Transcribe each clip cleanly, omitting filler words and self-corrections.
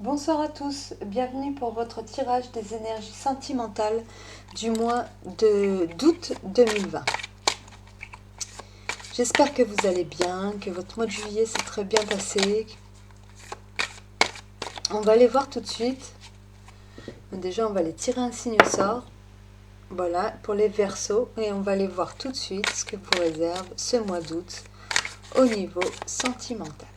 Bonsoir à tous, bienvenue pour votre tirage des énergies sentimentales du mois d'août 2020. J'espère que vous allez bien, que votre mois de juillet s'est très bien passé. On va aller voir tout de suite. Déjà, on va aller tirer un signe au sort. Voilà, pour les Verseaux. Et on va aller voir tout de suite ce que vous réserve ce mois d'août au niveau sentimental.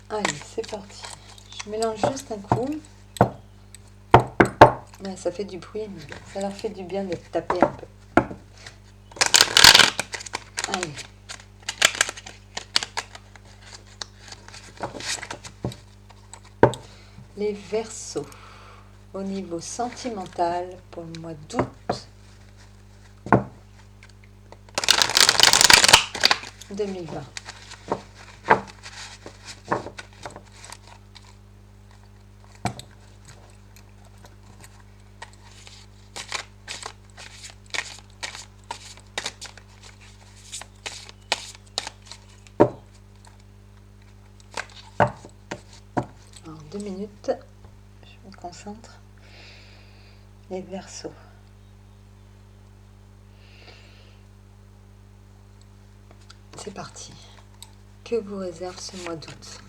Allez, c'est parti. Je mélange juste un coup. Ouais, ça fait du bruit, mais ça leur fait du bien de taper un peu. Allez. Les Verseaux, au niveau sentimental pour le mois d'août 2020. Alors, 2 minutes, je me concentre. Les Verseaux. C'est parti. Que vous réserve ce mois d'août?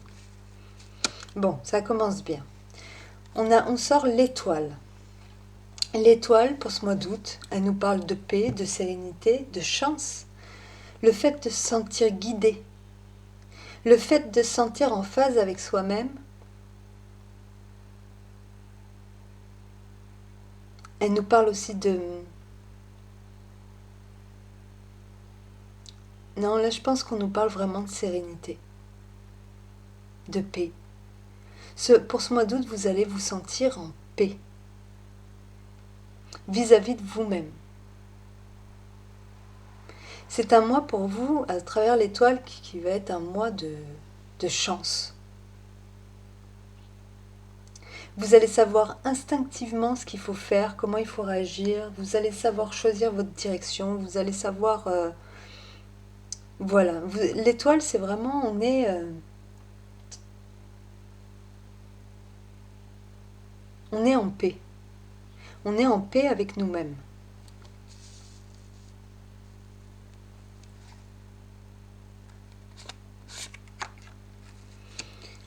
Bon, ça commence bien. On sort l'étoile. L'étoile, pour ce mois d'août, elle nous parle de paix, de sérénité, de chance. Le fait de se sentir guidé. Le fait de se sentir en phase avec soi-même. Elle nous parle aussi de... Non, là, je pense qu'on nous parle vraiment de sérénité, de paix. Pour ce mois d'août, vous allez vous sentir en paix vis-à-vis de vous-même. C'est un mois pour vous, à travers l'étoile, qui va être un mois de chance. Vous allez savoir instinctivement ce qu'il faut faire, comment il faut réagir, vous allez savoir choisir votre direction, vous allez savoir... voilà, l'étoile, c'est vraiment, on est en paix. On est en paix avec nous-mêmes.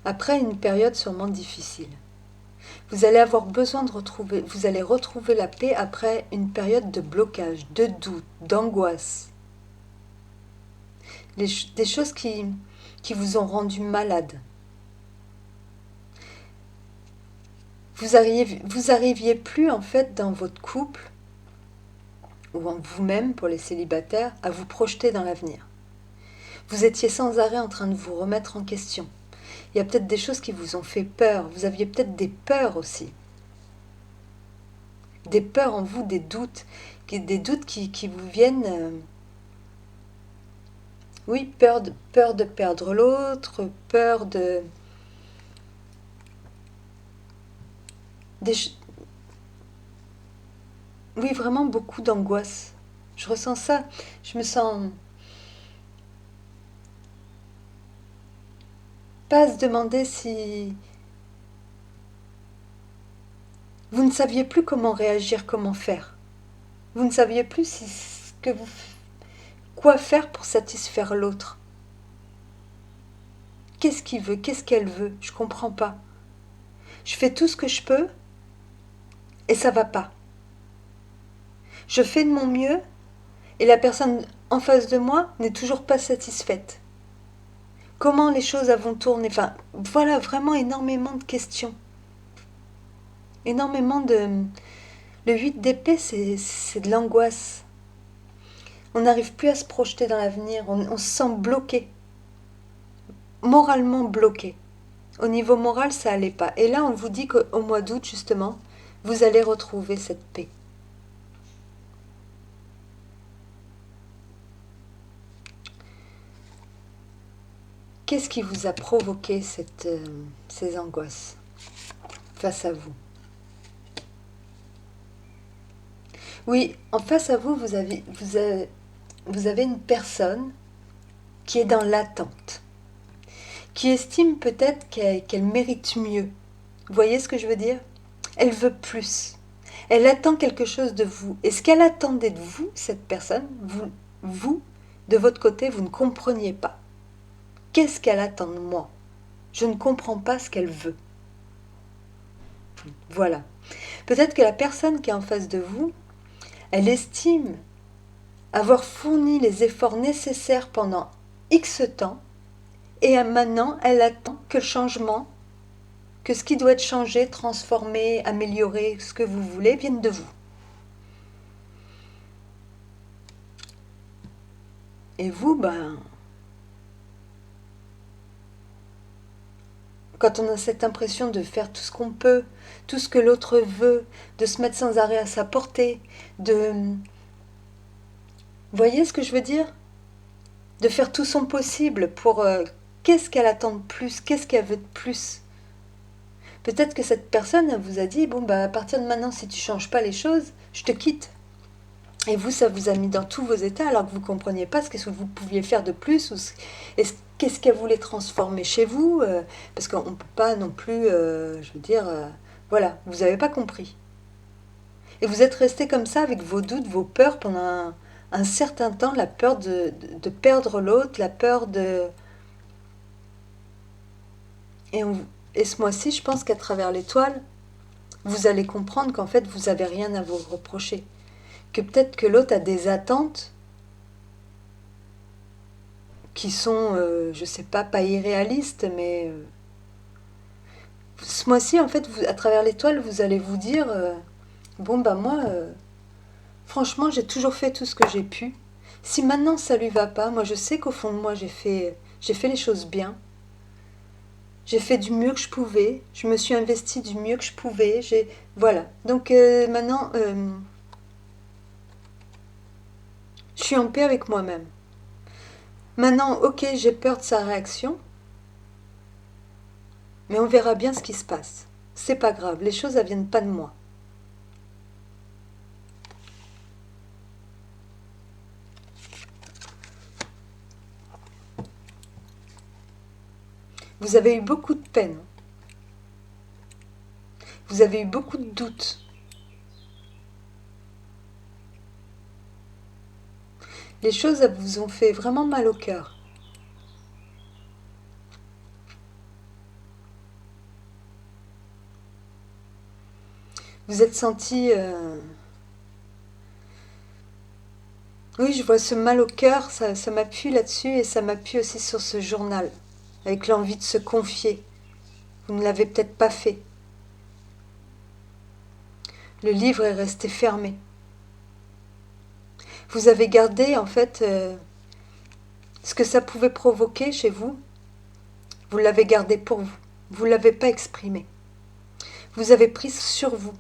Après une période sûrement difficile. Vous allez avoir besoin de retrouver, vous allez retrouver la paix après une période de blocage, de doute, d'angoisse. Des choses qui vous ont rendu malade. Vous arriviez plus en fait dans votre couple, ou en vous-même pour les célibataires, à vous projeter dans l'avenir. Vous étiez sans arrêt en train de vous remettre en question. Il y a peut-être des choses qui vous ont fait peur, vous aviez peut-être des peurs aussi. Des peurs en vous, des doutes qui vous viennent... oui, peur de perdre l'autre, peur de... oui, vraiment beaucoup d'angoisse. Je ressens ça. Je me sens... pas à se demander si... vous ne saviez plus comment réagir, comment faire. Vous ne saviez plus quoi faire pour satisfaire l'autre. Qu'est-ce qu'il veut? Qu'est-ce qu'elle veut? Je comprends pas. Je fais tout ce que je peux et ça va pas. Je fais de mon mieux et la personne en face de moi n'est toujours pas satisfaite. Comment les choses vont tourner? Enfin, voilà, vraiment énormément de questions. Énormément de... Le 8 d'épée, c'est de l'angoisse. On n'arrive plus à se projeter dans l'avenir, on se sent bloqué. Moralement bloqué. Au niveau moral, ça allait pas. Et là, on vous dit qu'au mois d'août, justement, vous allez retrouver cette paix. Qu'est-ce qui vous a provoqué ces angoisses face à vous? Oui, en face à vous, vous avez une personne qui est dans l'attente, qui estime peut-être qu'elle mérite mieux. Vous voyez ce que je veux dire? Elle veut plus. Elle attend quelque chose de vous. Et ce qu'elle attendait de vous, cette personne, vous, de votre côté, vous ne compreniez pas. Qu'est-ce qu'elle attend de moi? Je ne comprends pas ce qu'elle veut. Voilà. Peut-être que la personne qui est en face de vous, elle estime avoir fourni les efforts nécessaires pendant X temps, et maintenant, elle attend que le changement, que ce qui doit être changé, transformé, amélioré, ce que vous voulez, vienne de vous. Et vous, quand on a cette impression de faire tout ce qu'on peut, tout ce que l'autre veut, de se mettre sans arrêt à sa portée, de... Vous voyez ce que je veux dire? De faire tout son possible pour... qu'est-ce qu'elle attend de plus? Qu'est-ce qu'elle veut de plus? Peut-être que cette personne elle vous a dit, bon, à partir de maintenant, si tu changes pas les choses, je te quitte. Et vous, ça vous a mis dans tous vos états alors que vous ne compreniez pas ce que vous pouviez faire de plus, ou qu'est-ce qu'elle voulait transformer chez vous, parce qu'on ne peut pas non plus, je veux dire, voilà, vous n'avez pas compris. Et vous êtes resté comme ça avec vos doutes, vos peurs pendant un certain temps, la peur de perdre l'autre, la peur de... Et, et ce mois-ci, je pense qu'à travers l'étoile, vous allez comprendre qu'en fait, vous n'avez rien à vous reprocher. Que peut-être que l'autre a des attentes qui sont, je sais pas irréalistes, mais ce mois-ci, en fait, à travers l'étoile, vous allez vous dire, bon, moi, franchement, j'ai toujours fait tout ce que j'ai pu. Si maintenant ça lui va pas, moi je sais qu'au fond de moi, j'ai fait les choses bien. J'ai fait du mieux que je pouvais. Je me suis investie du mieux que je pouvais. Voilà. Donc maintenant, je suis en paix avec moi-même. Maintenant, ok, j'ai peur de sa réaction, mais on verra bien ce qui se passe. C'est pas grave, les choses ne viennent pas de moi. Vous avez eu beaucoup de peine. Vous avez eu beaucoup de doutes. Les choses vous ont fait vraiment mal au cœur. Vous êtes senti... Oui, je vois ce mal au cœur, ça m'appuie là-dessus et ça m'appuie aussi sur ce journal, avec l'envie de se confier. Vous ne l'avez peut-être pas fait. Le livre est resté fermé. Vous avez gardé en fait ce que ça pouvait provoquer chez vous. Vous l'avez gardé pour vous. Vous ne l'avez pas exprimé. Vous avez pris sur vous.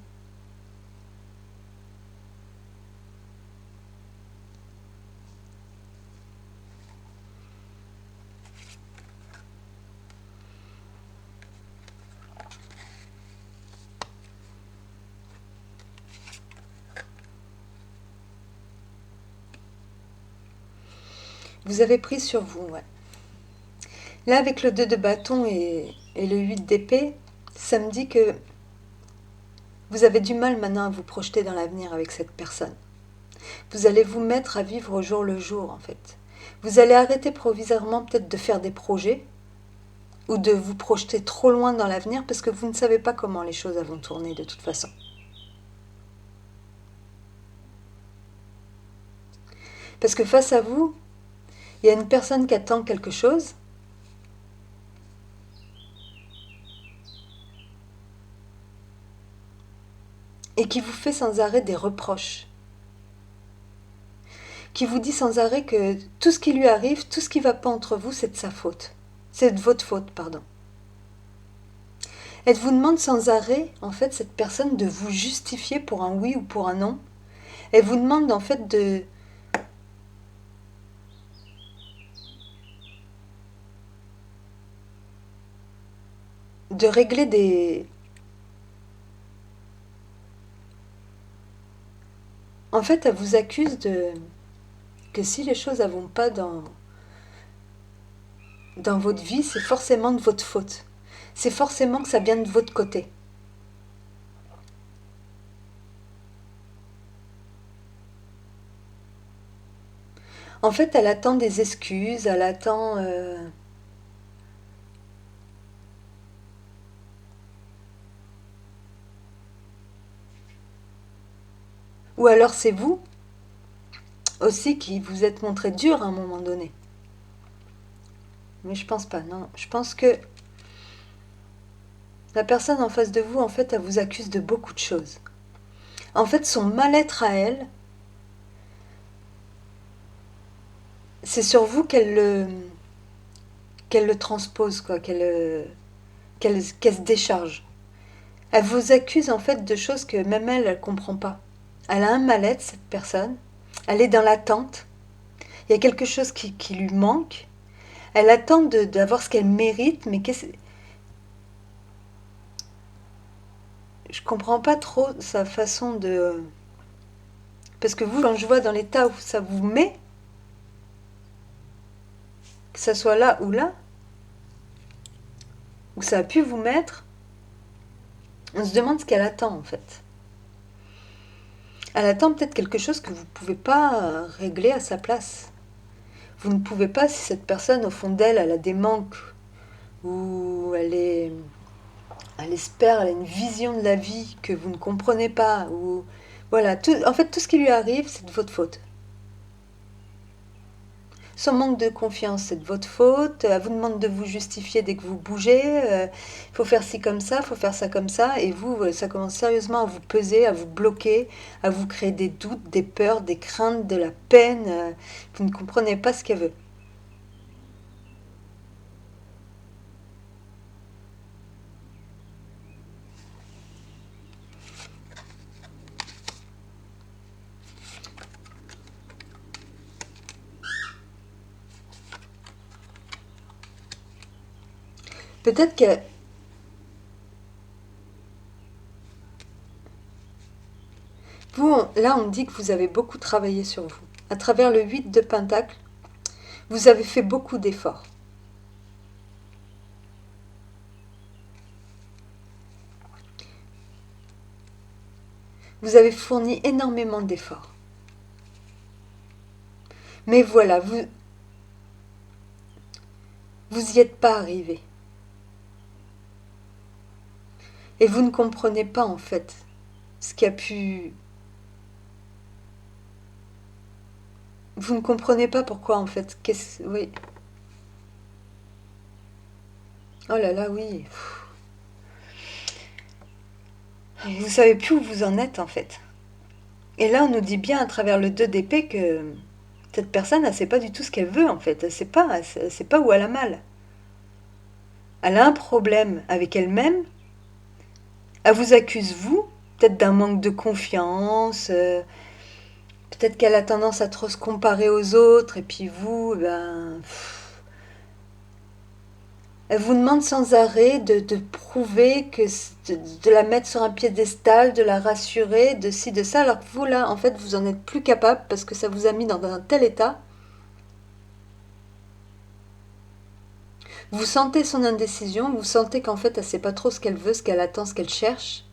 Vous avez pris sur vous, ouais. Là, avec le 2 de bâton et le 8 d'épée, ça me dit que vous avez du mal maintenant à vous projeter dans l'avenir avec cette personne. Vous allez vous mettre à vivre au jour le jour, en fait. Vous allez arrêter provisoirement peut-être de faire des projets ou de vous projeter trop loin dans l'avenir parce que vous ne savez pas comment les choses vont tourner de toute façon. Parce que face à vous, il y a une personne qui attend quelque chose et qui vous fait sans arrêt des reproches. Qui vous dit sans arrêt que tout ce qui lui arrive, tout ce qui ne va pas entre vous, c'est de sa faute. C'est de votre faute, pardon. Elle vous demande sans arrêt, en fait, cette personne de vous justifier pour un oui ou pour un non. Elle vous demande, en fait, de régler des... En fait, elle vous accuse que si les choses ne vont pas dans votre vie, c'est forcément de votre faute. C'est forcément que ça vient de votre côté. En fait, elle attend des excuses, elle attend... Ou alors c'est vous aussi qui vous êtes montré dur à un moment donné. Mais je pense pas, non. Je pense que la personne en face de vous, en fait, elle vous accuse de beaucoup de choses. En fait, son mal-être à elle, c'est sur vous qu'elle le transpose, quoi, qu'elle se décharge. Elle vous accuse en fait de choses que même elle, elle comprend pas. Elle a un mal-être, cette personne. Elle est dans l'attente. Il y a quelque chose qui lui manque. Elle attend d'avoir ce qu'elle mérite, mais je comprends pas trop sa façon de... Parce que vous, quand je vois dans l'état où ça vous met, que ça soit là, où ça a pu vous mettre, on se demande ce qu'elle attend en fait. Elle attend peut-être quelque chose que vous ne pouvez pas régler à sa place. Vous ne pouvez pas, si cette personne, au fond d'elle, elle a des manques, ou elle espère, elle a une vision de la vie que vous ne comprenez pas, ou voilà, en fait, tout ce qui lui arrive, c'est de votre faute. Son manque de confiance, c'est de votre faute. Elle vous demande de vous justifier dès que vous bougez. Il faut faire ci comme ça, il faut faire ça comme ça. Et vous, ça commence sérieusement à vous peser, à vous bloquer, à vous créer des doutes, des peurs, des craintes, de la peine. Vous ne comprenez pas ce qu'elle veut. Peut-être que vous, là, on dit que vous avez beaucoup travaillé sur vous. À travers le 8 de Pentacle, vous avez fait beaucoup d'efforts. Vous avez fourni énormément d'efforts. Mais voilà, vous y êtes pas arrivé. Et vous ne comprenez pas, en fait, ce qui a pu... Vous ne comprenez pas pourquoi, en fait. Oui. Oh là là, oui. Vous savez plus où vous en êtes, en fait. Et là, on nous dit bien à travers le 2 d'épée que cette personne, elle sait pas du tout ce qu'elle veut, en fait. Elle sait pas où elle a mal. Elle a un problème avec elle-même. Elle vous accuse, vous, peut-être d'un manque de confiance. Peut-être qu'elle a tendance à trop se comparer aux autres. Et puis vous, ben... Elle vous demande sans arrêt de prouver que de la mettre sur un piédestal, de la rassurer, de ci, de ça, alors que vous là, en fait, vous en êtes plus capable parce que ça vous a mis dans un tel état. Vous sentez son indécision, vous sentez qu'en fait, elle sait pas trop ce qu'elle veut, ce qu'elle attend, ce qu'elle cherche.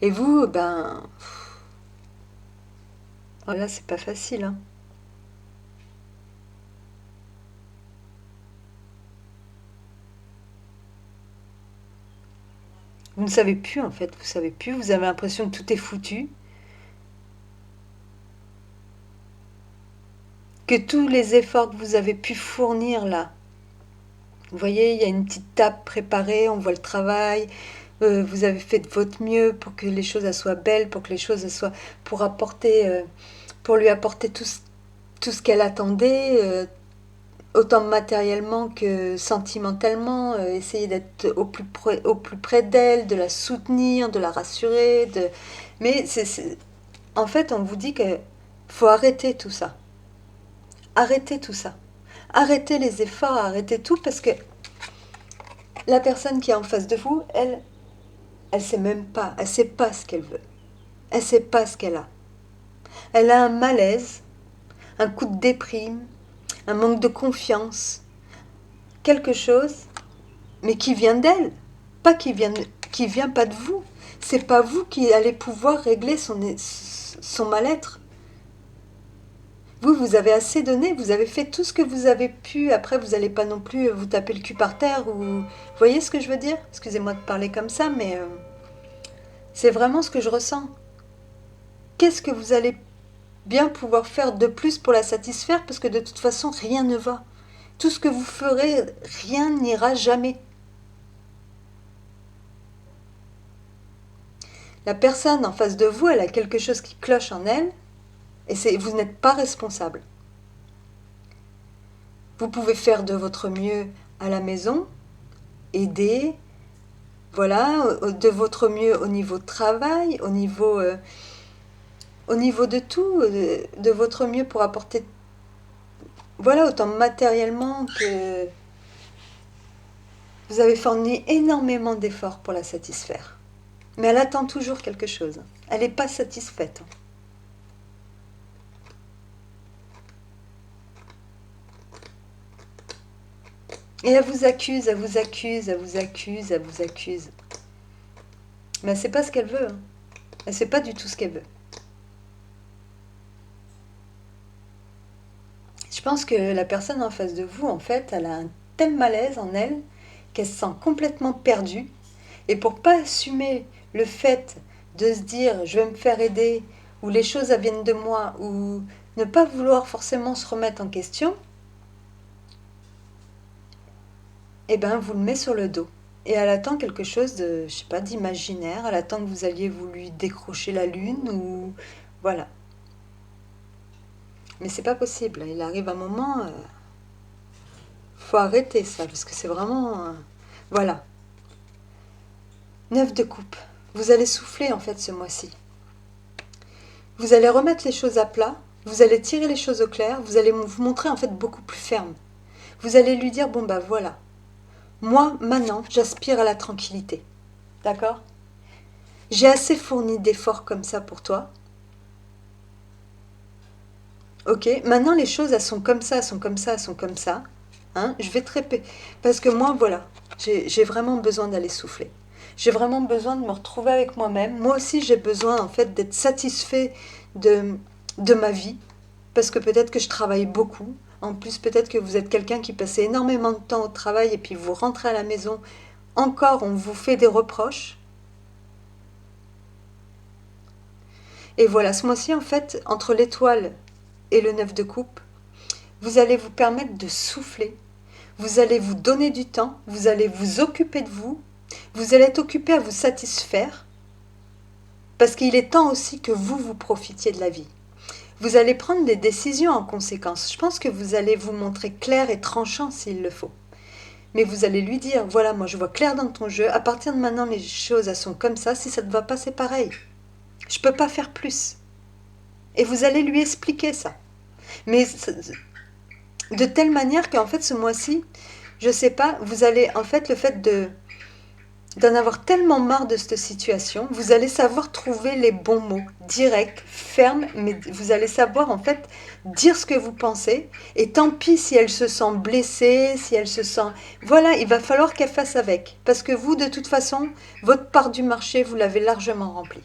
Et vous, ben, oh là, c'est pas facile, hein. Vous ne savez plus en fait, vous savez plus, vous avez l'impression que tout est foutu, que tous les efforts que vous avez pu fournir là, vous voyez, il y a une petite table préparée, on voit le travail, vous avez fait de votre mieux pour que les choses elles soient belles, pour que les choses elles soient, pour apporter, pour lui apporter tout ce qu'elle attendait, autant matériellement que sentimentalement, essayer d'être au plus près d'elle, de la soutenir, de la rassurer, mais en fait, on vous dit que faut arrêter tout ça. Arrêtez tout ça. Arrêtez les efforts, arrêtez tout parce que la personne qui est en face de vous, elle sait même pas, elle sait pas ce qu'elle veut. Elle ne sait pas ce qu'elle a. Elle a un malaise, un coup de déprime, un manque de confiance, quelque chose, mais qui vient d'elle, pas qui vient pas de vous. C'est pas vous qui allez pouvoir régler son mal-être. Vous, vous avez assez donné, vous avez fait tout ce que vous avez pu. Après, vous n'allez pas non plus vous taper le cul par terre ou... Vous voyez ce que je veux dire? Excusez-moi de parler comme ça, mais c'est vraiment ce que je ressens. Qu'est-ce que vous allez bien pouvoir faire de plus pour la satisfaire? Parce que de toute façon, rien ne va. Tout ce que vous ferez, rien n'ira jamais. La personne en face de vous, elle a quelque chose qui cloche en elle, et vous n'êtes pas responsable. Vous pouvez faire de votre mieux à la maison, aider, voilà, de votre mieux au niveau de travail, au niveau de tout, de votre mieux pour apporter, voilà, autant matériellement que vous avez fourni énormément d'efforts pour la satisfaire. Mais elle attend toujours quelque chose. Elle n'est pas satisfaite. Et elle vous accuse, elle vous accuse, elle vous accuse, elle vous accuse. Mais elle ne sait pas ce qu'elle veut. Elle ne sait pas du tout ce qu'elle veut. Je pense que la personne en face de vous, en fait, elle a un tel malaise en elle qu'elle se sent complètement perdue. Et pour pas assumer le fait de se dire je vais me faire aider, ou les choses viennent de moi, ou ne pas vouloir forcément se remettre en question, eh ben vous le met sur le dos. Et elle attend quelque chose de, je sais pas, d'imaginaire. Elle attend que vous alliez vous lui décrocher la lune, ou voilà. Mais c'est pas possible. Il arrive un moment, faut arrêter ça, parce que c'est vraiment, voilà. 9 de coupe. Vous allez souffler en fait ce mois-ci. Vous allez remettre les choses à plat, vous allez tirer les choses au clair, vous allez vous montrer en fait beaucoup plus ferme. Vous allez lui dire, bon bah voilà, moi maintenant j'aspire à la tranquillité. D'accord? J'ai assez fourni d'efforts comme ça pour toi. Ok, maintenant les choses elles sont comme ça, elles sont comme ça, elles sont comme ça. Hein, je vais te répéter. Parce que moi voilà, j'ai vraiment besoin d'aller souffler. J'ai vraiment besoin de me retrouver avec moi-même. Moi aussi j'ai besoin en fait d'être satisfait de, de ma vie. Parce que peut-être que je travaille beaucoup. En plus, peut-être que vous êtes quelqu'un qui passait énormément de temps au travail et puis vous rentrez à la maison. Encore, on vous fait des reproches. Et voilà, ce mois-ci, en fait, entre l'étoile et le 9 de coupe, vous allez vous permettre de souffler. Vous allez vous donner du temps. Vous allez vous occuper de vous. Vous allez être occupé à vous satisfaire. Parce qu'il est temps aussi que vous profitiez de la vie. Vous allez prendre des décisions en conséquence. Je pense que vous allez vous montrer clair et tranchant s'il le faut. Mais vous allez lui dire, voilà, moi je vois clair dans ton jeu, à partir de maintenant les choses elles sont comme ça, si ça ne te va pas c'est pareil. Je ne peux pas faire plus. Et vous allez lui expliquer ça. Mais de telle manière qu'en fait ce mois-ci, je ne sais pas, vous allez en fait le fait d'en avoir tellement marre de cette situation, vous allez savoir trouver les bons mots, directs, fermes, mais vous allez savoir en fait dire ce que vous pensez, et tant pis si elle se sent blessée, si elle se sent... Voilà, il va falloir qu'elle fasse avec, parce que vous, de toute façon, votre part du marché, vous l'avez largement remplie.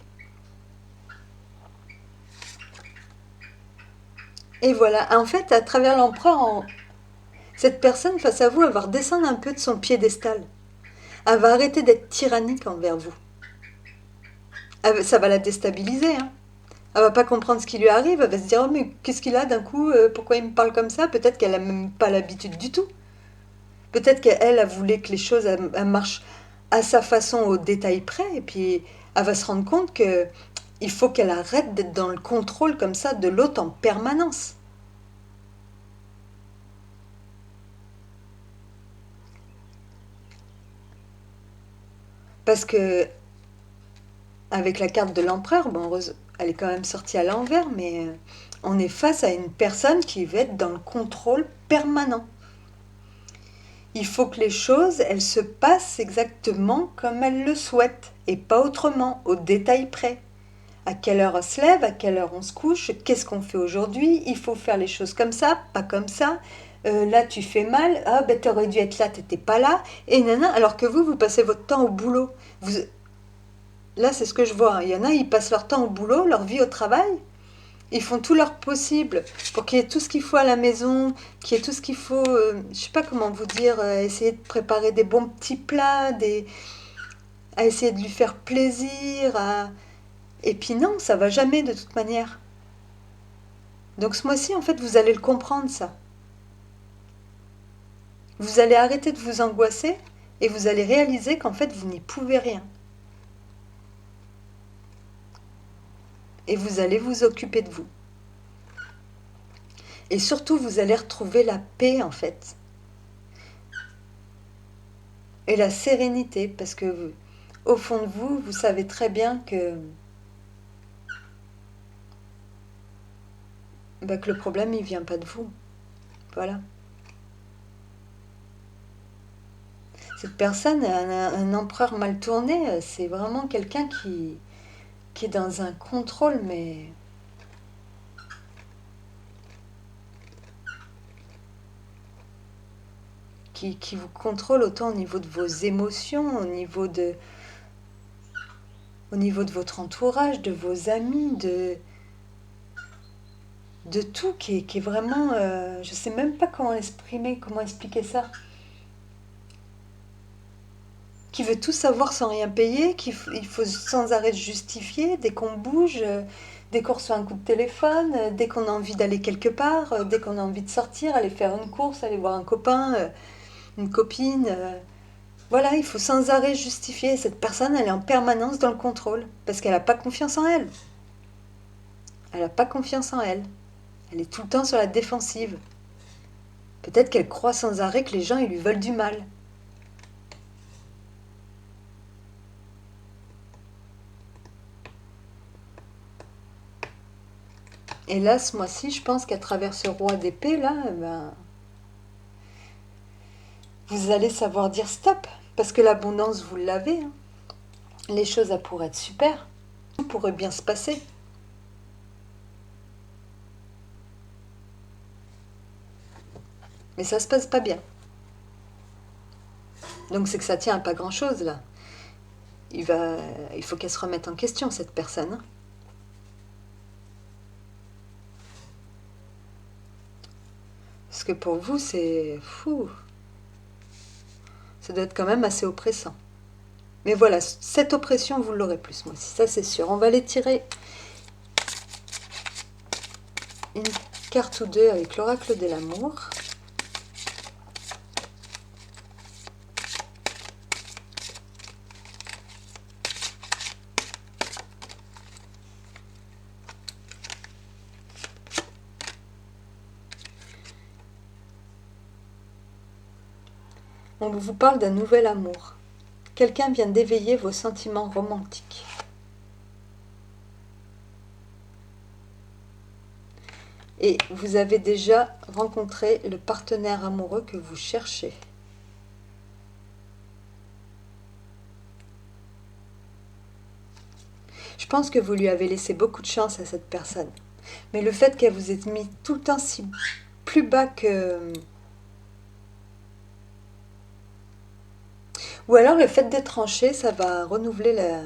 Et voilà, en fait, à travers l'empereur, cette personne face à vous, elle va redescendre un peu de son piédestal. Elle va arrêter d'être tyrannique envers vous. Ça va la déstabiliser, hein. Elle va pas comprendre ce qui lui arrive, elle va se dire oh mais qu'est-ce qu'il a d'un coup, pourquoi il me parle comme ça? Peut-être qu'elle a même pas l'habitude du tout. Peut-être qu'elle a voulu que les choses elles marchent à sa façon au détail près et puis elle va se rendre compte que il faut qu'elle arrête d'être dans le contrôle comme ça de l'autre en permanence. Parce que avec la carte de l'empereur, bon, elle est quand même sortie à l'envers, mais on est face à une personne qui va être dans le contrôle permanent. Il faut que les choses, elles se passent exactement comme elle le souhaite, et pas autrement, au détail près. à quelle heure on se lève, à quelle heure on se couche, qu'est-ce qu'on fait aujourd'hui, il faut faire les choses comme ça, pas comme ça. Là tu fais mal, ah ben t'aurais dû être là, t'étais pas là, et nana, alors que vous passez votre temps au boulot. Vous, là c'est ce que je vois, hein. Il y en a, ils passent leur temps au boulot, leur vie au travail, ils font tout leur possible pour qu'il y ait tout ce qu'il faut à la maison, qu'il y ait tout ce qu'il faut, je sais pas comment vous dire, essayer de préparer des bons petits plats, à essayer de lui faire plaisir, et puis non, ça va jamais de toute manière. Donc ce mois-ci, en fait, vous allez le comprendre, ça. Vous allez arrêter de vous angoisser et vous allez réaliser qu'en fait, vous n'y pouvez rien. Et vous allez vous occuper de vous. Et surtout, vous allez retrouver la paix, en fait. Et la sérénité, parce que au fond de vous, vous savez très bien que le problème, il vient pas de vous. Voilà. Cette personne a un empereur mal tourné, c'est vraiment quelqu'un qui est dans un contrôle, mais qui vous contrôle autant au niveau de vos émotions, au niveau de votre entourage, de vos amis, de tout, qui est vraiment... je sais même pas comment l'exprimer, comment expliquer ça. Qui veut tout savoir sans rien payer, il faut sans arrêt se justifier dès qu'on bouge, dès qu'on reçoit un coup de téléphone, dès qu'on a envie d'aller quelque part, dès qu'on a envie de sortir, aller faire une course, aller voir un copain, une copine. Voilà, il faut sans arrêt justifier. Cette personne, elle est en permanence dans le contrôle, parce qu'elle n'a pas confiance en elle. Elle n'a pas confiance en elle. Elle est tout le temps sur la défensive. Peut-être qu'elle croit sans arrêt que les gens, ils lui veulent du mal. Et là, ce mois-ci, je pense qu'à travers ce roi d'épée, là, vous allez savoir dire stop. Parce que l'abondance, vous l'avez. Hein. Les choses, elles pourraient être super. Tout pourrait bien se passer. Mais ça se passe pas bien. Donc c'est que ça tient à pas grand-chose, là. Il faut qu'elle se remette en question, cette personne. Hein. Parce que pour vous, c'est fou. Ça doit être quand même assez oppressant. Mais voilà, cette oppression, vous l'aurez plus, moi aussi, ça c'est sûr. On va aller tirer une carte ou deux avec l'oracle de l'amour. On vous parle d'un nouvel amour. Quelqu'un vient d'éveiller vos sentiments romantiques. Et vous avez déjà rencontré le partenaire amoureux que vous cherchez. Je pense que vous lui avez laissé beaucoup de chance à cette personne. Mais le fait qu'elle vous ait mis tout le temps si plus bas que... Ou alors le fait d'être tranché, ça va renouveler la...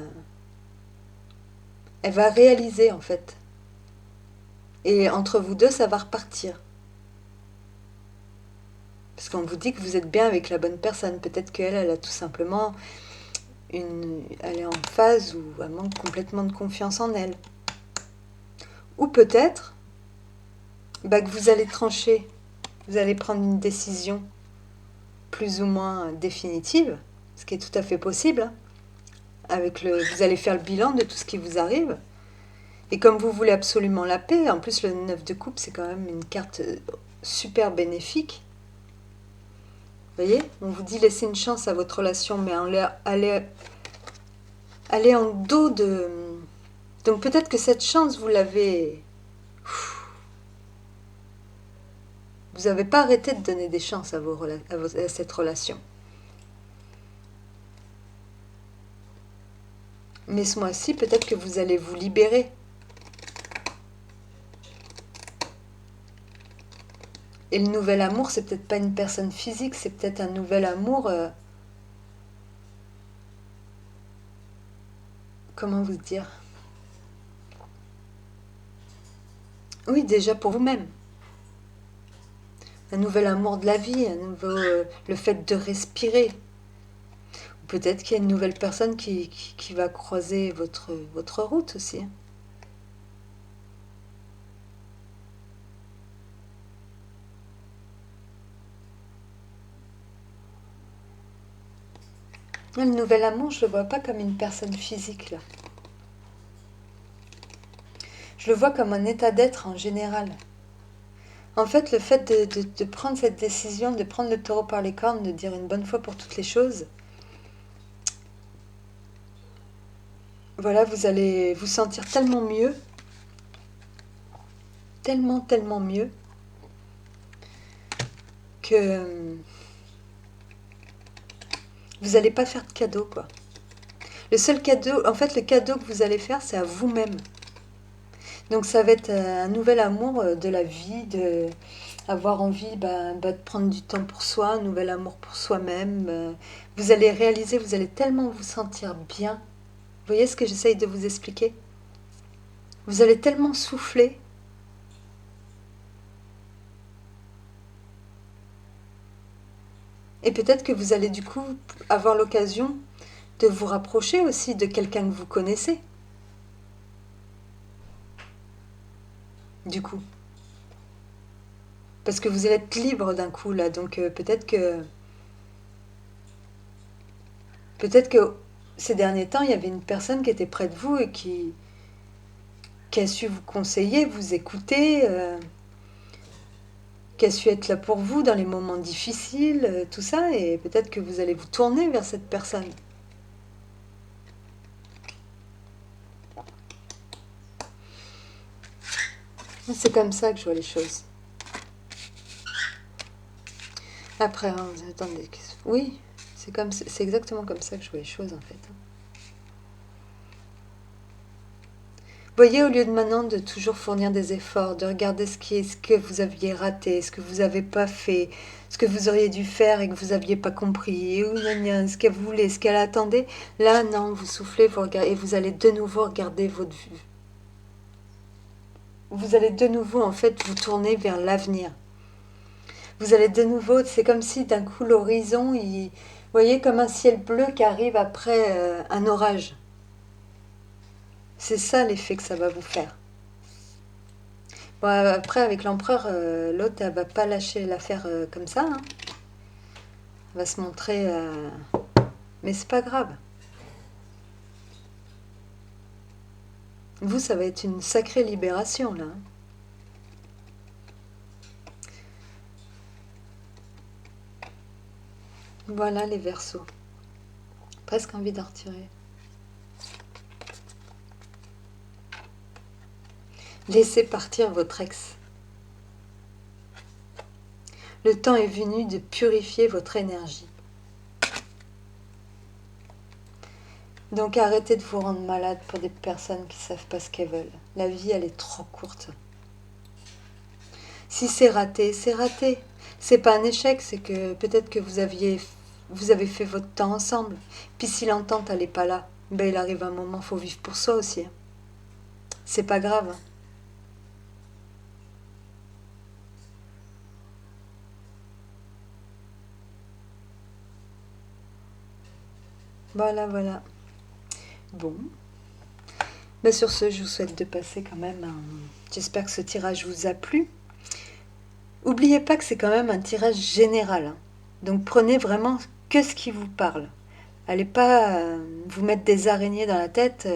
Elle va réaliser en fait. Et entre vous deux, ça va repartir. Parce qu'on vous dit que vous êtes bien avec la bonne personne. Peut-être qu'elle, elle a tout simplement elle est en phase où elle manque complètement de confiance en elle. Ou peut-être que vous allez trancher. Vous allez prendre une décision plus ou moins définitive, ce qui est tout à fait possible. Hein. Vous allez faire le bilan de tout ce qui vous arrive. Et comme vous voulez absolument la paix, en plus le 9 de coupe, c'est quand même une carte super bénéfique. Vous voyez, on vous dit laissez une chance à votre relation, mais allez en dos de... Donc peut-être que cette chance, vous l'avez... Vous n'avez pas arrêté de donner des chances à cette relation. Mais ce mois-ci, peut-être que vous allez vous libérer. Et le nouvel amour, c'est peut-être pas une personne physique, c'est peut-être un nouvel amour. Comment vous dire? Oui, déjà pour vous-même. Un nouvel amour de la vie, un nouveau, le fait de respirer. Peut-être qu'il y a une nouvelle personne qui va croiser votre route aussi. Le nouvel amour, je le vois pas comme une personne physique là. Je le vois comme un état d'être en général. En fait, le fait de prendre cette décision, de prendre le taureau par les cornes, de dire une bonne fois pour toutes les choses, voilà, vous allez vous sentir tellement mieux, tellement, tellement mieux, que vous n'allez pas faire de cadeau, quoi. Le seul cadeau, en fait, le cadeau que vous allez faire, c'est à vous-même. Donc ça va être un nouvel amour de la vie, de avoir envie de prendre du temps pour soi, un nouvel amour pour soi-même. Vous allez réaliser, vous allez tellement vous sentir bien. Vous voyez ce que j'essaye de vous expliquer? Vous allez tellement souffler. Et peut-être que vous allez du coup avoir l'occasion de vous rapprocher aussi de quelqu'un que vous connaissez. Du coup. Parce que vous allez être libre d'un coup là. Donc peut-être que ces derniers temps, il y avait une personne qui était près de vous et qui a su vous conseiller, vous écouter, qui a su être là pour vous dans les moments difficiles, tout ça. Et peut-être que vous allez vous tourner vers cette personne. C'est comme ça que je vois les choses. Après, hein, attendez. Oui, c'est exactement comme ça que je vois les choses en fait. Voyez, au lieu de maintenant de toujours fournir des efforts, de regarder ce que vous aviez raté, ce que vous n'avez pas fait, ce que vous auriez dû faire et que vous n'aviez pas compris, ou ce qu'elle voulait, ce qu'elle attendait, là, non, vous soufflez, vous regardez, et vous allez de nouveau regarder votre vue. Vous allez de nouveau, en fait, vous tourner vers l'avenir. Vous allez de nouveau, c'est comme si d'un coup l'horizon, vous voyez, comme un ciel bleu qui arrive après un orage. C'est ça l'effet que ça va vous faire. Bon, après, avec l'empereur, l'autre, elle va pas lâcher l'affaire comme ça. Hein. Elle va se montrer. Mais c'est pas grave. Vous, ça va être une sacrée libération, là. Hein. Voilà les Verseaux. Presque envie d'en retirer. Laissez partir votre ex. Le temps est venu de purifier votre énergie. Donc arrêtez de vous rendre malade pour des personnes qui ne savent pas ce qu'elles veulent. La vie, elle est trop courte. Si c'est raté, c'est raté. C'est pas un échec, c'est que peut-être que vous avez fait votre temps ensemble. Puis si l'entente elle est pas là, ben il arrive un moment, faut vivre pour soi aussi. Hein. C'est pas grave. Hein. Voilà, voilà. Bon. Ben sur ce, je vous souhaite de passer quand même un... J'espère que ce tirage vous a plu. Oubliez pas que c'est quand même un tirage général. Hein. Donc prenez vraiment que ce qui vous parle. Allez pas vous mettre des araignées dans la tête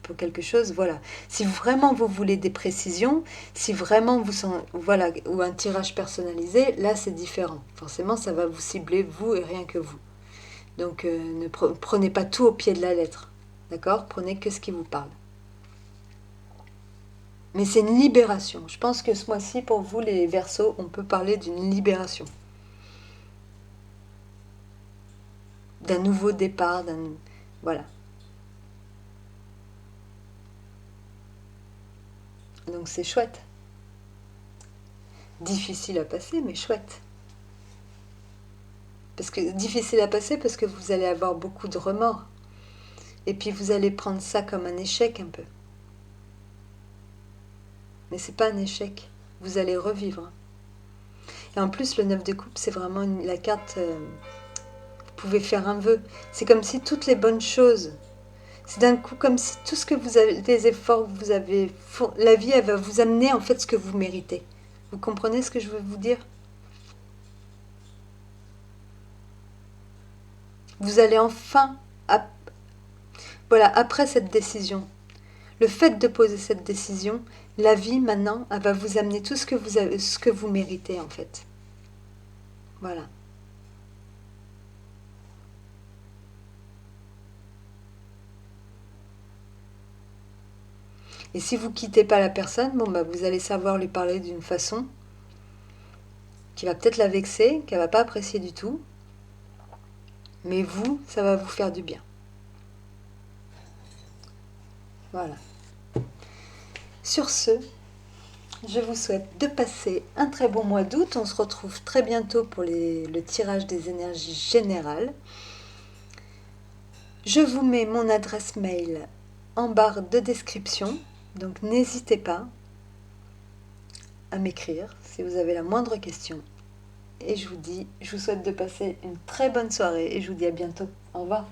pour quelque chose. Voilà. Si vraiment vous voulez des précisions, si vraiment vous sentez, voilà, ou un tirage personnalisé, là c'est différent. Forcément, ça va vous cibler vous et rien que vous. Donc ne prenez pas tout au pied de la lettre. D'accord? Prenez que ce qui vous parle. Mais c'est une libération. Je pense que ce mois-ci, pour vous, les Verseaux, on peut parler d'une libération. D'un nouveau départ, d'un... Voilà. Donc c'est chouette. Difficile à passer, mais chouette. Parce que difficile à passer parce que vous allez avoir beaucoup de remords. Et puis vous allez prendre ça comme un échec un peu. Mais c'est pas un échec. Vous allez revivre. Et en plus, le 9 de coupe, c'est vraiment la carte... vous pouvez faire un vœu. C'est comme si toutes les bonnes choses... C'est d'un coup comme si tout ce que vous avez... Les efforts que vous avez... La vie, elle va vous amener en fait ce que vous méritez. Vous comprenez ce que je veux vous dire? Vous allez enfin... Voilà, après cette décision, le fait de poser cette décision, la vie maintenant, elle va vous amener tout ce que vous avez, ce que vous méritez en fait. Voilà. Et si vous quittez pas la personne, bon bah vous allez savoir lui parler d'une façon qui va peut-être la vexer, qu'elle va pas apprécier du tout, mais vous, ça va vous faire du bien. Voilà. Sur ce, je vous souhaite de passer un très bon mois d'août. On se retrouve très bientôt pour le tirage des énergies générales. Je vous mets mon adresse mail en barre de description, donc n'hésitez pas à m'écrire si vous avez la moindre question. Et je vous souhaite de passer une très bonne soirée et je vous dis à bientôt. Au revoir.